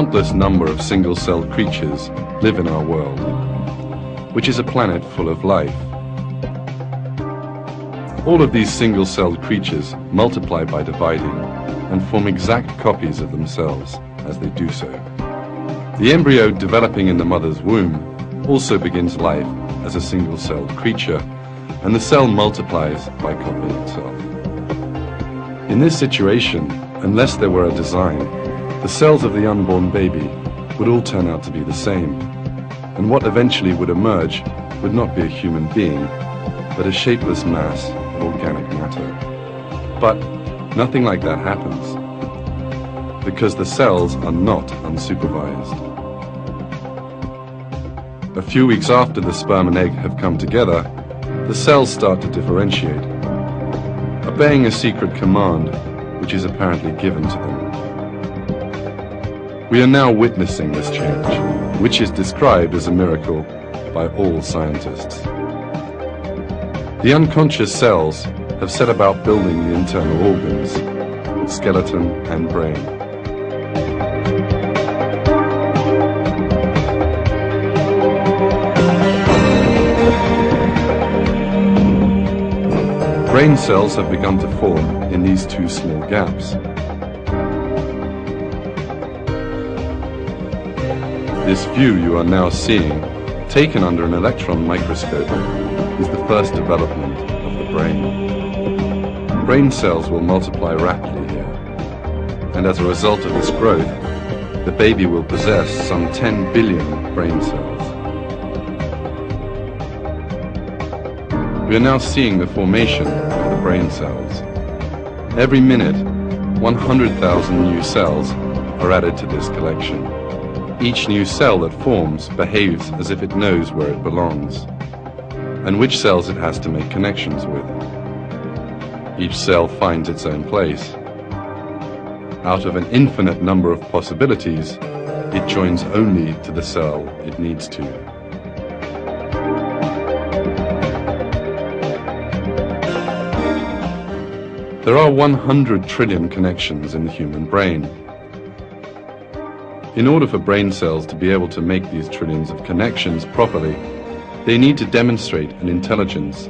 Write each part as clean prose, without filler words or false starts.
countless number of single-celled creatures live in our world, which is a planet full of life. All of these single-celled creatures multiply by dividing and form exact copies of themselves as they do so. The embryo developing in the mother's womb also begins life as a single-celled creature, and the cell multiplies by copying itself. In this situation, unless there were a design, the cells of the unborn baby would all turn out to be the same, and what eventually would emerge would not be a human being, but a shapeless mass of organic matter. But nothing like that happens, because the cells are not unsupervised. A few weeks after the sperm and egg have come together, the cells start to differentiate, obeying a secret command which is apparently given to them. We are now witnessing this change, which is described as a miracle by all scientists. The unconscious cells have set about building the internal organs, skeleton and brain. Brain cells have begun to form in these two small gaps. This view you are now seeing, taken under an electron microscope, is the first development of the brain. Brain cells will multiply rapidly here, and as a result of this growth, the baby will possess some 10 billion brain cells. We are now seeing the formation of the brain cells. Every minute, 100,000 new cells are added to this collection. Each new cell that forms behaves as if it knows where it belongs, and which cells it has to make connections with. Each cell finds its own place. Out of an infinite number of possibilities, it joins only to the cell it needs to. There are 100 trillion connections in the human brain. In order for brain cells to be able to make these trillions of connections properly, they need to demonstrate an intelligence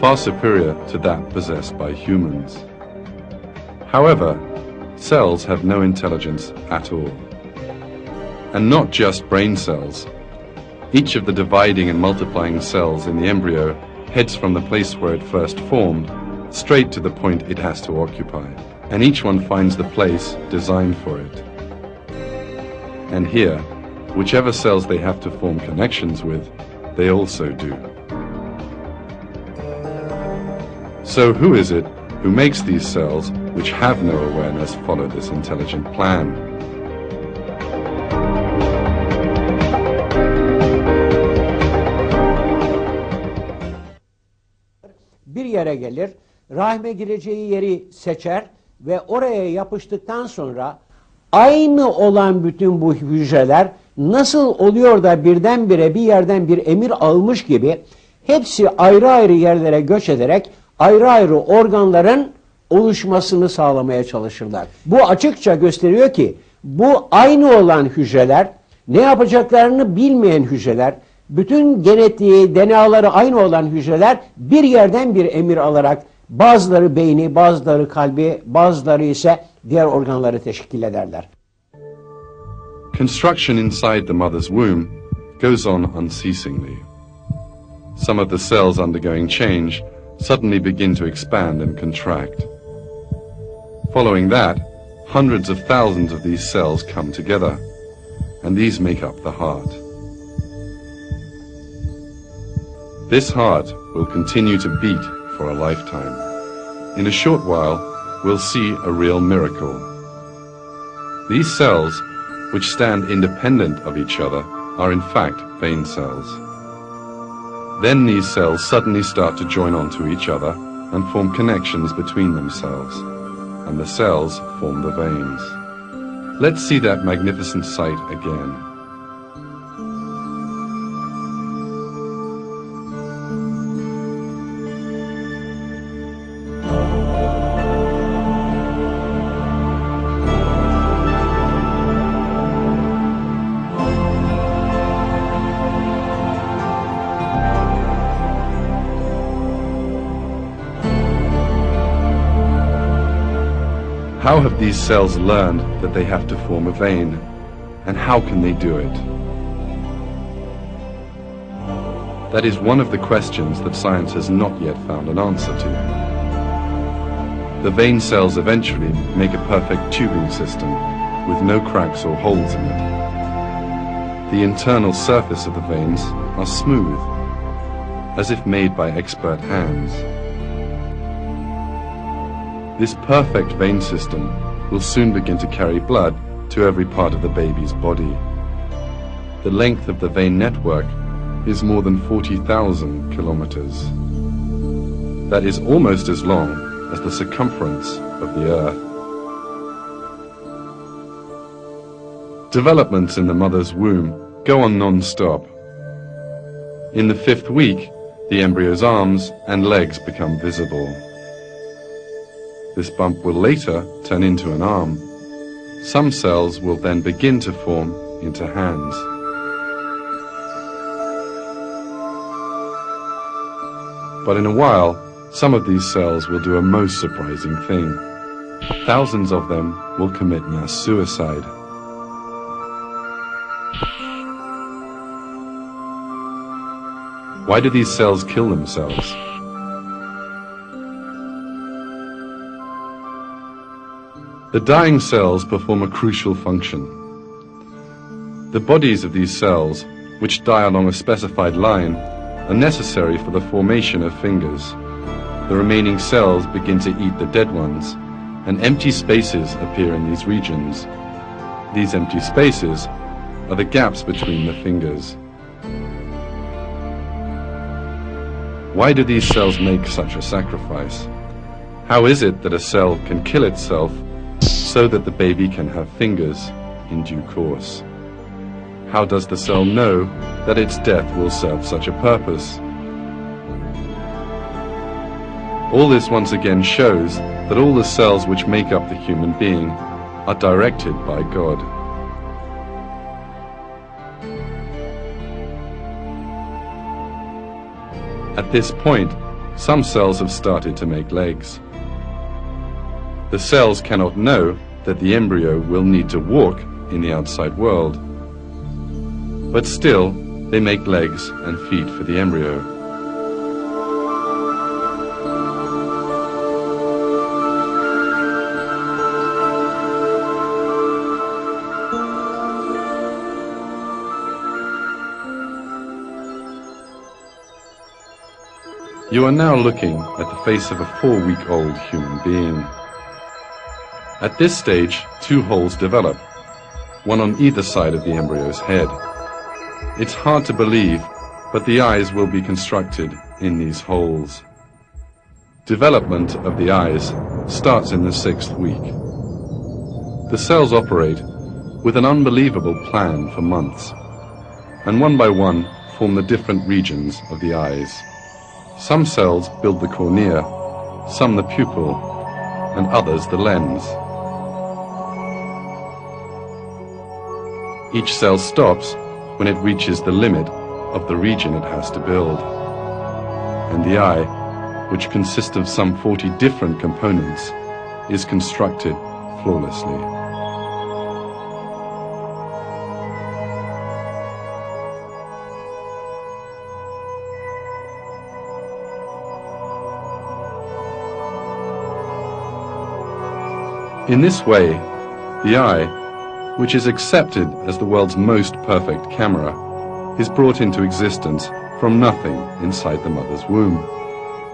far superior to that possessed by humans. However, cells have no intelligence at all. And not just brain cells. Each of the dividing and multiplying cells in the embryo heads from the place where it first formed straight to the point it has to occupy, and each one finds the place designed for it. And here, whichever cells they have to form connections with, they also do. So who is it who makes these cells which have no awareness follow this intelligent plan? Bir yere gelir, rahme gireceği yeri seçer ve oraya yapıştıktan sonra aynı olan bütün bu hücreler nasıl oluyor da birdenbire bir yerden bir emir almış gibi hepsi ayrı ayrı yerlere göç ederek ayrı ayrı organların oluşmasını sağlamaya çalışırlar. Bu açıkça gösteriyor ki bu aynı olan hücreler, ne yapacaklarını bilmeyen hücreler, bütün genetiği, DNA'ları aynı olan hücreler bir yerden bir emir alarak bazıları beyni, bazıları kalbi, bazıları ise diğer organları teşkil ederler. Construction inside the mother's womb goes on unceasingly. Some of the cells undergoing change suddenly begin to expand and contract. Following that, hundreds of thousands of these cells come together, and these make up the heart. This heart will continue to beat for a lifetime. In a short while, we'll see a real miracle. These cells, which stand independent of each other, are in fact vein cells. Then these cells suddenly start to join onto each other and form connections between themselves, and the cells form the veins. Let's see that magnificent sight again. How have these cells learned that they have to form a vein, and how can they do it? That is one of the questions that science has not yet found an answer to. The vein cells eventually make a perfect tubing system with no cracks or holes in it. The internal surface of the veins are smooth, as if made by expert hands. This perfect vein system will soon begin to carry blood to every part of the baby's body. The length of the vein network is more than 40,000 kilometers. That is almost as long as the circumference of the Earth. Developments in the mother's womb go on non-stop. In the 5th week, the embryo's arms and legs become visible. This bump will later turn into an arm. Some cells will then begin to form into hands. But in a while, some of these cells will do a most surprising thing. Thousands of them will commit mass suicide. Why do these cells kill themselves? The dying cells perform a crucial function. The bodies of these cells, which die along a specified line, are necessary for the formation of fingers. The remaining cells begin to eat the dead ones, and empty spaces appear in these regions. These empty spaces are the gaps between the fingers. Why do these cells make such a sacrifice? How is it that a cell can kill itself so that the baby can have fingers in due course? How does the cell know that its death will serve such a purpose? All this once again shows that all the cells which make up the human being are directed by God. At this point, some cells have started to make legs. The cells cannot know that the embryo will need to walk in the outside world. But still, they make legs and feet for the embryo. You are now looking at the face of a 4-week-old human being. At this stage, 2 holes develop, one on either side of the embryo's head. It's hard to believe, but the eyes will be constructed in these holes. Development of the eyes starts in the 6th week. The cells operate with an unbelievable plan for months, and one by one form the different regions of the eyes. Some cells build the cornea, some the pupil, and others the lens. Each cell stops when it reaches the limit of the region it has to build. And the eye, which consists of some 40 different components, is constructed flawlessly. In this way, the eye, which is accepted as the world's most perfect camera, is brought into existence from nothing inside the mother's womb.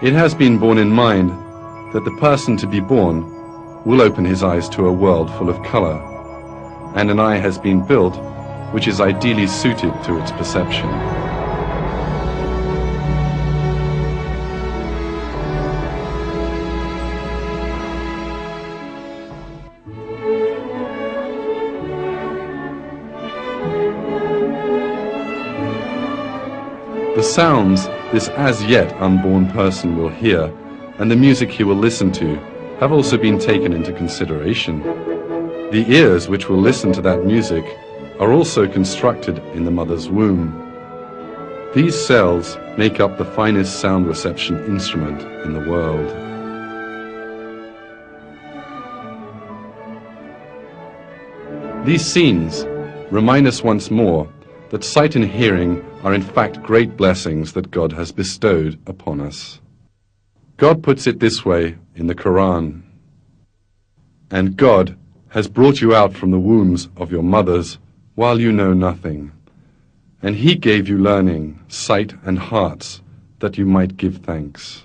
It has been borne in mind that the person to be born will open his eyes to a world full of color, and an eye has been built which is ideally suited to its perception. The sounds this as yet unborn person will hear and the music he will listen to have also been taken into consideration. The ears which will listen to that music are also constructed in the mother's womb. These cells make up the finest sound reception instrument in the world. These scenes remind us once more that sight and hearing are in fact great blessings that God has bestowed upon us. God puts it this way in the Quran. And God has brought you out from the wombs of your mothers while you know nothing. And He gave you learning, sight and hearts that you might give thanks.